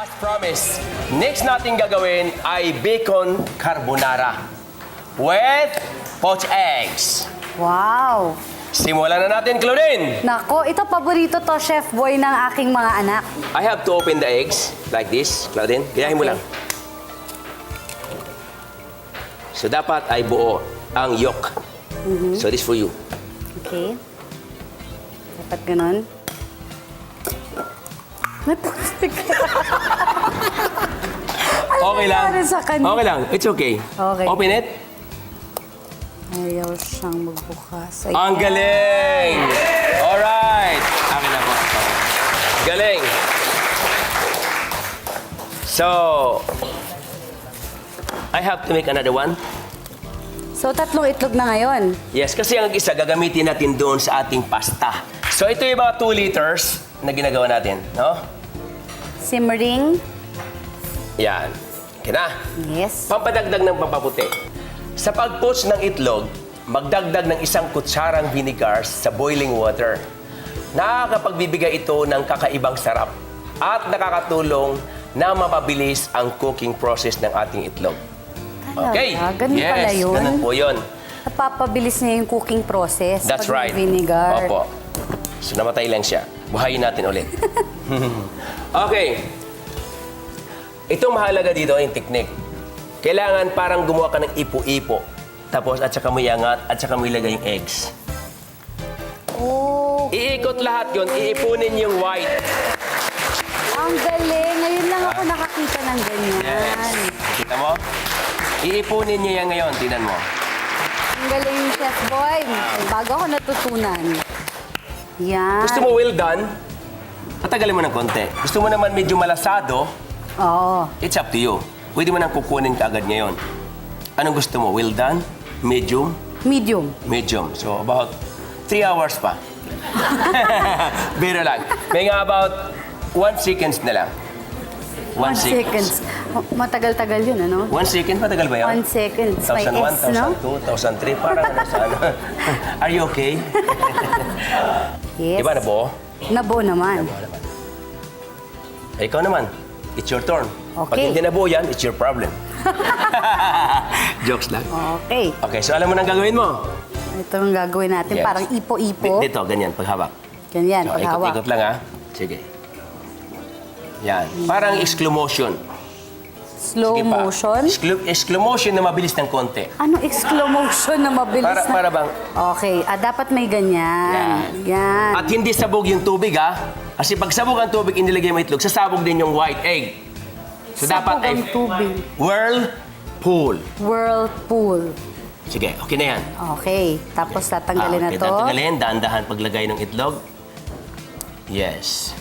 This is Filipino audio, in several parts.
As promised, next natin gagawin ay bacon carbonara with poached eggs. Wow! Simulan na natin, Claudine! Nako, ito paborito to, Chef Boy, ng aking mga anak. I have to open the eggs like this, Claudine. Gayahin mo Okay. lang. So, dapat ay buo ang yolk. So, this for you. Okay. Dapat ganun. Napustik. Okay lang. nangyari sa kanya? Okay lang. It's okay. Okay. Open it. Ayaw siyang magbukas. Ayan. Ang galing! Alright! Akin na po. Galing! So, I have to make another one. So, tatlong itlog na ngayon. Yes, kasi ang isa gagamitin natin doon sa ating pasta. So, ito yung mga 2 liters na ginagawa natin, no? Simmering. Yan. Okay na. Yes. Pampadagdag ng pampaputi. Sa pag-poach ng itlog, magdagdag ng 1 kutsarang vinegar sa boiling water. Nakakapagbibigay ito ng kakaibang sarap at nakakatulong na mapabilis ang cooking process ng ating itlog. Okay. Ganun yes, pala yun. ganun po yun. Napapabilis niya yung cooking process. That's pag right. may vinegar. Opo. So, namatay lang siya. Buhayin natin ulit. Okay. Itong mahalaga dito yung technique. Kailangan parang gumawa ka ng ipo-ipo. Tapos, at saka mo iangat, at saka mo ilagay yung eggs. Oh, Iikot lahat yun. Iipunin yung white. ang galing. Ngayon lang ako nakakita ng ganyan. Yes. Kita mo? Iipunin niya yan ngayon. Tingnan mo. Ang galing ni Chef Boy. Bago ako natutunan. Yan. Gusto mo well done? Patagalin mo ng konti. Gusto mo naman medyo malasado? Oo. It's up to you. Pwede mo nang kukunin kaagad ngayon. Anong gusto mo? Well done? Medium? Medium. Medium. So, about 3 hours pa. Biro lang. May nga about 1 seconds na lang. 1 seconds. Matagal-tagal yun, ano? 1 second? Matagal ba yun? 1 second. May 1001, S, no? 1002, 1003. Parang ano sa ano. Are you okay? Yes. Diba nabuo? Nabuo naman. Ikaw naman. It's your turn. Pag Okay. hindi nabuo yan, it's your problem. Jokes lang. Okay. Okay, so alam mo nang gagawin mo? Ito ang gagawin natin. Yes. Parang ipo-ipo. Dito, ganyan, paghawak. Ganyan, So, paghawak. ikot-ikot lang, ha? Sige. Yan. Parang exclamation. Slow Sige pa. motion. Exclamation na mabilis ng konti. Ano exclamation na mabilis na? Para bang... Okay. Dapat may ganyan. Yan. At hindi sabog yung tubig, ha? Kasi pag sabog ang tubig, inilagay mo itlog, sasabog din yung white egg. So Sabog dapat ay ang tubig. whirlpool. Whirlpool. Sige, okay na yan. Okay. Tapos tatanggalin na okay, to. tatanggalin, dahan-dahan paglagay ng itlog. Yes.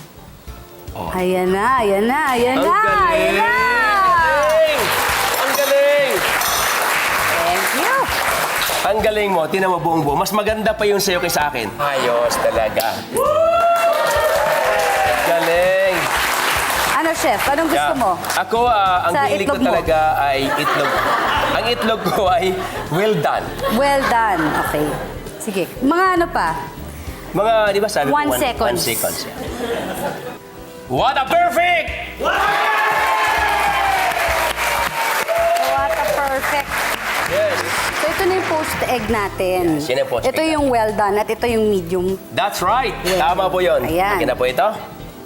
Oh. Ayan na, ayan na, ayan Ang na, galing! ayan na! Ang galing! Thank you! Ang galing mo, tinan mo buong buo. Mas maganda pa yung sa'yo kaysa akin. Ayos talaga. Galing! Ano, Chef? Anong gusto mo? Ako, ang Sa hilig ko itlog mo? talaga ay itlog. Ang itlog ko ay well done. Well done. Okay. Sige. Mga ano pa? Mga, di ba sabi ko, 1 seconds. 1 seconds. Yeah. What a perfect! What a perfect. Yes. So, ito na yung poached egg natin. Yes, yun yung poached ito egg yung well done at ito yung medium. That's right. Yeah. Tama po yun. Ayan. Okay na po ito.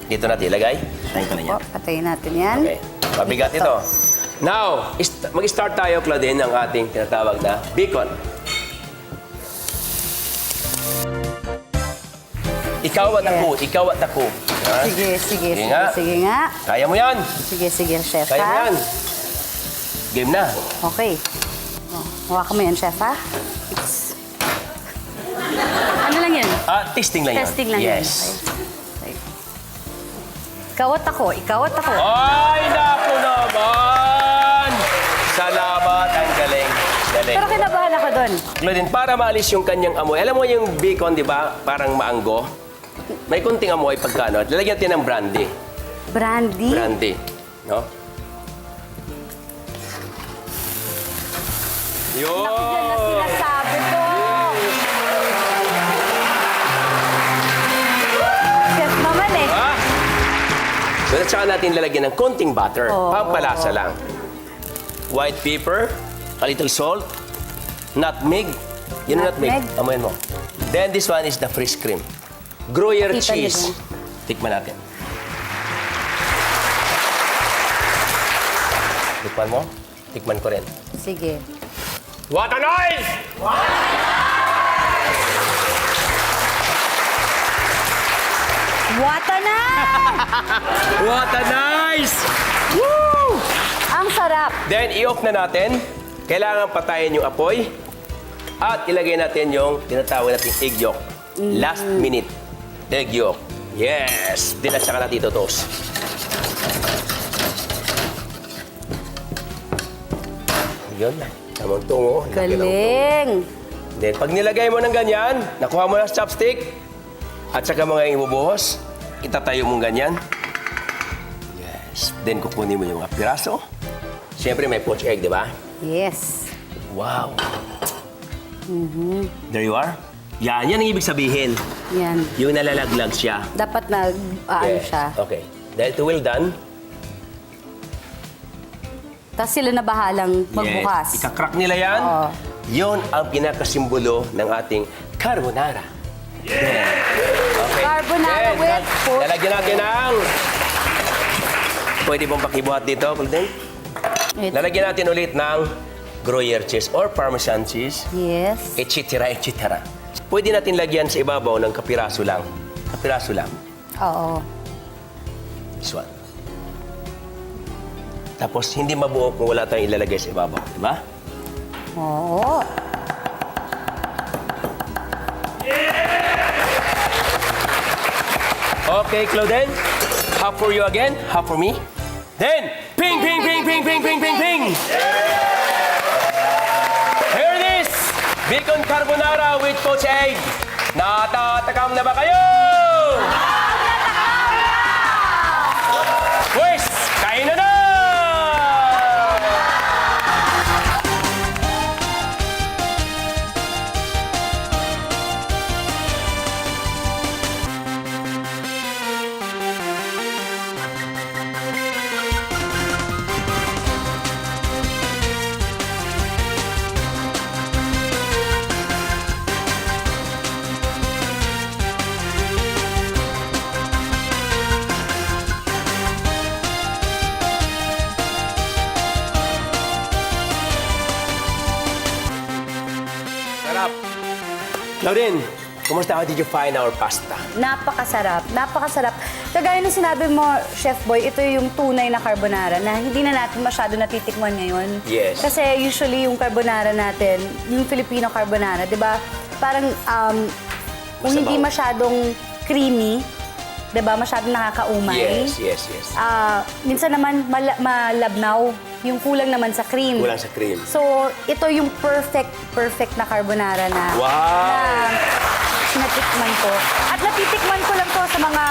Dito natin ilagay. Tayo ko na yan. Patayin natin yan. Okay. Mabigat ito. Now, mag-start tayo, Claudine, ng ating tinatawag na bacon. Ikaw at ako. Ikaw at ako. Ha? Sige, sige, sige, nga. sige nga. Kaya mo yan. Sige, sige, Chef, Kaya mo ha? yan. Game na. Okay. Hawakan mo yan, Chef, ha? It's... Ano lang yan? Testing lang yun. Testing lang yan. Yes. Okay. Ikaw at ako, ikaw at ako. Ay, naku naman! Salamat. Ang galing. Galing. Pero kinabahan ako doon. Claudine, para maalis yung kanyang amoy. Alam mo yung bacon, di ba? Parang maanggo. May kunting amoy pagkano. At lalagyan natin ng brandy. Brandy? Brandy. No? Yun! Naku, yan na sinasabi ko. Chef naman eh. Ha? So, At saka natin lalagyan ng konting butter. Pampalasa lang. White pepper, a little salt, nutmeg. Yun ang nutmeg. Nutmeg. Amoyin mo. Then this one is the fresh cream. Gruyere Kita niyo cheese. din. Tikman natin. Tikman mo? Tikman ko rin. Sige. What a noise! What na! What a nice! Woo! Ang sarap. Then, i-off na natin. Kailangan patayin yung apoy. At ilagay natin yung tinatawag natin egg yolk. Last minute. Egg yolk. Yes! Then, at saka natin ito toast. Yun lang. Tamang tungo. Laki ng tungo. Galing. Then, pag nilagay mo ng ganyan, nakuha mo na sa chopstick, at saka mga ibubuhos, itatayo mong ganyan. Yes. Then, kukunin mo yung mga piraso. Siyempre, may poached egg, di ba? Yes. Wow. There you are. Yan ang ibig sabihin. Yan. Yung nalalaglag siya. Dapat na, ano siya. Okay. Dahil ito well done, Tapos sila na bahalang magbukas. yes. Ika-crack nila yan. Oo. Yun ang pinakasimbolo ng ating carbonara. Yeah. Okay. Carbonara Then, with poached lalagyan natin ng... Pwede bang pakibuhat dito, Claudine? Lalagyan natin ulit ng Gruyere cheese or Parmesan cheese, Yes. etc. etc. Pwede natin lagyan sa ibabaw ng kapiraso lang. Kapiraso lang. Oo. This one. Tapos, hindi mabuo kung wala tayong ilalagay sa ibabaw. Diba? Oo. Okay, Claudine. Half for you again, half for me. Then, ping, ping, ping, ping, ping, ping, ping, ping. Here it is. Bacon Carbonara with poached egg. Natatakam na ba kayo? Pues, kain na na! Sarap. Claudine, kumusta? How did you find our pasta? Napakasarap. Napakasarap. Kagaya ng sinabi mo, Chef Boy, ito yung tunay na carbonara na hindi na natin masyado natitikman ngayon. Yes. Kasi usually yung carbonara natin, yung Filipino carbonara, di ba? Parang kung hindi masyadong creamy, di ba? Masyadong nakakaumay. Yes, yes, yes. Minsan naman malabnaw. Yung kulang naman sa cream. Kulang sa cream. So, ito yung perfect na carbonara na Wow! na natikman ko. At natitikman ko lang to sa mga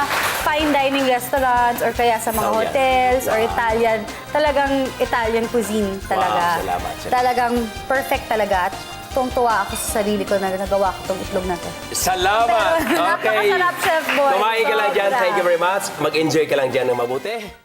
fine dining restaurants or kaya sa mga Italian. hotels or Wow. Italian. Talagang Italian cuisine talaga. Wow, salamat. Talagang perfect talaga. At tuwang-tuwa ako sa sarili ko na nagawa ko tong itlog na to. Salamat! Pero napakasarap, Chef Boy. Kumain ka lang dyan. Sobra. Thank you very much. Mag-enjoy ka lang dyan ng mabuti.